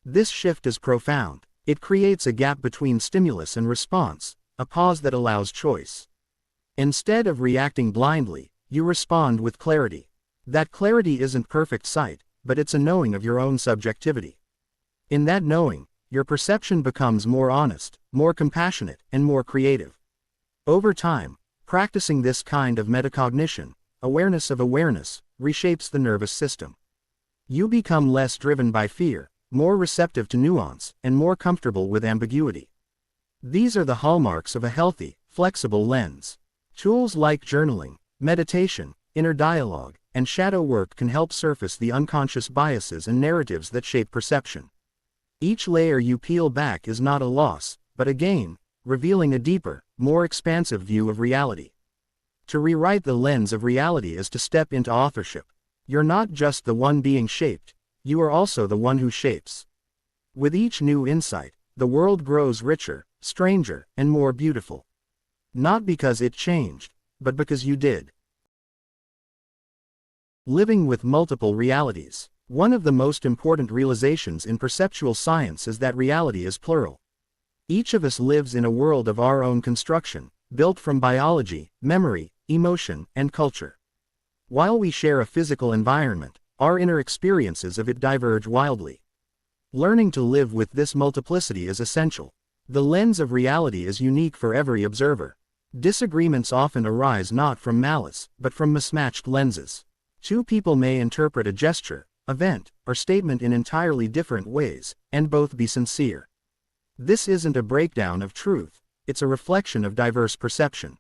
This shift is profound. It creates a gap between stimulus and response, a pause that allows choice. Instead of reacting blindly, you respond with clarity. That clarity isn't perfect sight, but it's a knowing of your own subjectivity. In that knowing, your perception becomes more honest, more compassionate, and more creative. Over time, practicing this kind of metacognition, awareness of awareness, reshapes the nervous system. You become less driven by fear, more receptive to nuance, and more comfortable with ambiguity. These are the hallmarks of a healthy, flexible lens. Tools like journaling, meditation, inner dialogue, and shadow work can help surface the unconscious biases and narratives that shape perception. Each layer you peel back is not a loss, but a gain, revealing a deeper, more expansive view of reality. To rewrite the lens of reality is to step into authorship. You're not just the one being shaped, you are also the one who shapes. With each new insight, the world grows richer, stranger, and more beautiful. Not because it changed, but because you did. Living with multiple realities. One of the most important realizations in perceptual science is that reality is plural. Each of us lives in a world of our own construction, built from biology, memory, emotion, and culture. While we share a physical environment, our inner experiences of it diverge wildly. Learning to live with this multiplicity is essential. The lens of reality is unique for every observer. Disagreements often arise not from malice, but from mismatched lenses. Two people may interpret a gesture, event, or statement in entirely different ways, and both be sincere. This isn't a breakdown of truth, it's a reflection of diverse perception.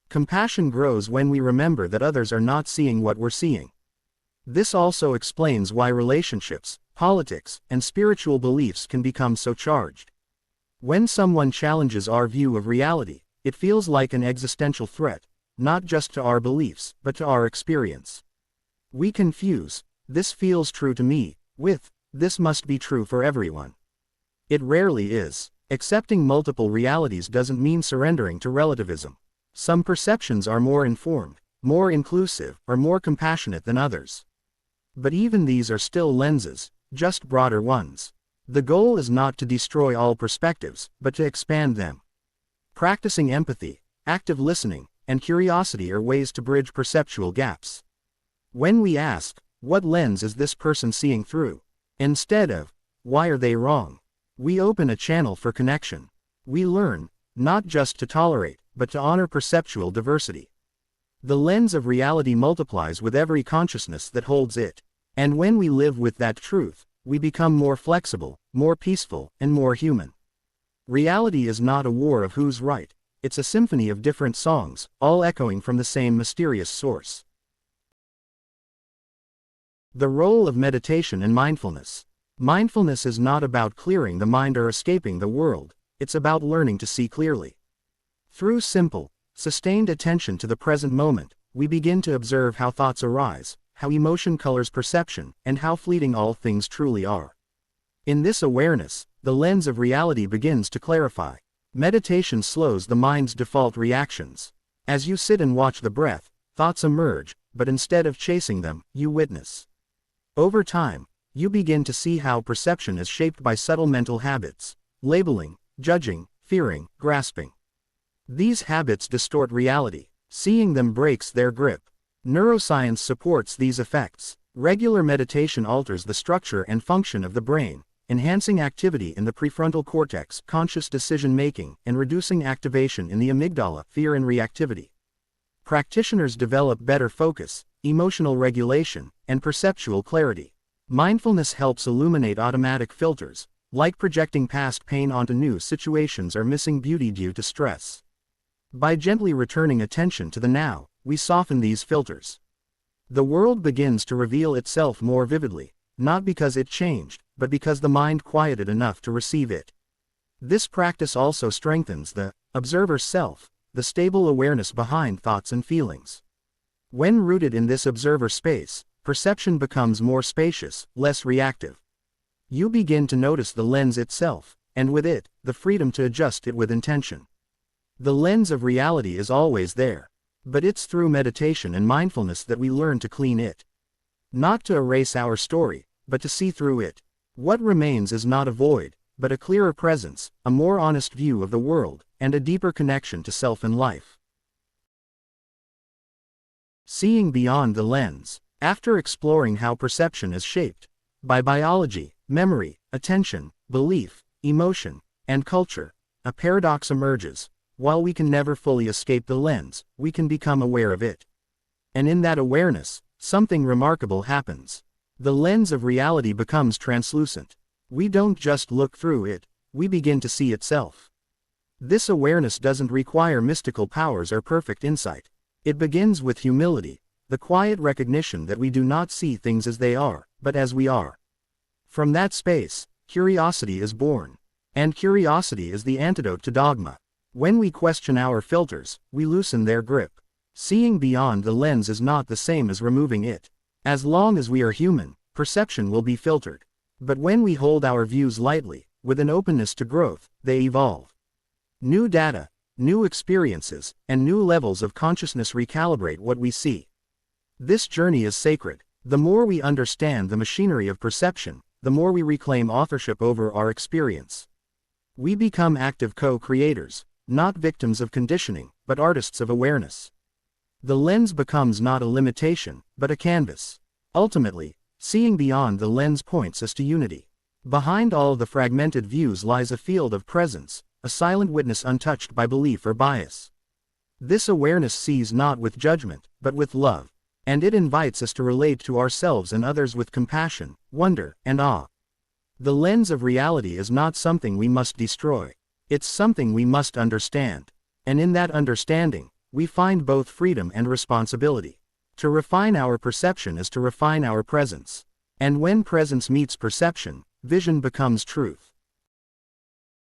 Compassion grows when we remember that others are not seeing what we're seeing. This also explains why relationships, politics, and spiritual beliefs can become so charged. When someone challenges our view of reality, it feels like an existential threat, not just to our beliefs, but to our experience. We confuse, "this feels true to me," with, "this must be true for everyone." It rarely is. Accepting multiple realities doesn't mean surrendering to relativism. Some perceptions are more informed, more inclusive, or more compassionate than others. But even these are still lenses, just broader ones. The goal is not to destroy all perspectives, but to expand them. Practicing empathy, active listening, and curiosity are ways to bridge perceptual gaps. When we ask, "What lens is this person seeing through?" instead of, "Why are they wrong?" we open a channel for connection. We learn, not just to tolerate, but to honor perceptual diversity. The lens of reality multiplies with every consciousness that holds it. And when we live with that truth, we become more flexible, more peaceful, and more human. Reality is not a war of who's right, it's a symphony of different songs, all echoing from the same mysterious source. The role of meditation and mindfulness. Mindfulness is not about clearing the mind or escaping the world, it's about learning to see clearly. Through simple, sustained attention to the present moment, we begin to observe how thoughts arise, how emotion colors perception, and how fleeting all things truly are. In this awareness, the lens of reality begins to clarify. Meditation slows the mind's default reactions. As you sit and watch the breath, thoughts emerge, but instead of chasing them, you witness. Over time, you begin to see how perception is shaped by subtle mental habits: labeling, judging, fearing, grasping. These habits distort reality. Seeing them breaks their grip. Neuroscience supports these effects. Regular meditation alters the structure and function of the brain, enhancing activity in the prefrontal cortex, conscious decision-making, and reducing activation in the amygdala, fear and reactivity. Practitioners develop better focus, emotional regulation, and perceptual clarity. Mindfulness helps illuminate automatic filters, like projecting past pain onto new situations or missing beauty due to stress. By gently returning attention to the now, we soften these filters. The world begins to reveal itself more vividly, not because it changed, but because the mind quieted enough to receive it. This practice also strengthens the observer's self, the stable awareness behind thoughts and feelings. When rooted in this observer space, perception becomes more spacious, less reactive. You begin to notice the lens itself, and with it, the freedom to adjust it with intention. The lens of reality is always there, but it's through meditation and mindfulness that we learn to clean it. Not to erase our story, but to see through it. What remains is not a void, but a clearer presence, a more honest view of the world, and a deeper connection to self and life. Seeing beyond the lens. After exploring how perception is shaped by biology, memory, attention, belief, emotion, and culture, a paradox emerges. While we can never fully escape the lens, we can become aware of it. And in that awareness, something remarkable happens. The lens of reality becomes translucent. We don't just look through it, we begin to see itself. This awareness doesn't require mystical powers or perfect insight. It begins with humility, the quiet recognition that we do not see things as they are, but as we are. From that space, curiosity is born. And curiosity is the antidote to dogma. When we question our filters, we loosen their grip. Seeing beyond the lens is not the same as removing it. As long as we are human, perception will be filtered. But when we hold our views lightly, with an openness to growth, they evolve. New data, new experiences, and new levels of consciousness recalibrate what we see. This journey is sacred. The more we understand the machinery of perception, the more we reclaim authorship over our experience. We become active co-creators, not victims of conditioning, but artists of awareness. The lens becomes not a limitation, but a canvas. Ultimately, seeing beyond the lens points us to unity. Behind all the fragmented views lies a field of presence, a silent witness untouched by belief or bias. This awareness sees not with judgment, but with love, and it invites us to relate to ourselves and others with compassion, wonder, and awe. The lens of reality is not something we must destroy. It's something we must understand. And in that understanding, we find both freedom and responsibility. To refine our perception is to refine our presence. And when presence meets perception, vision becomes truth.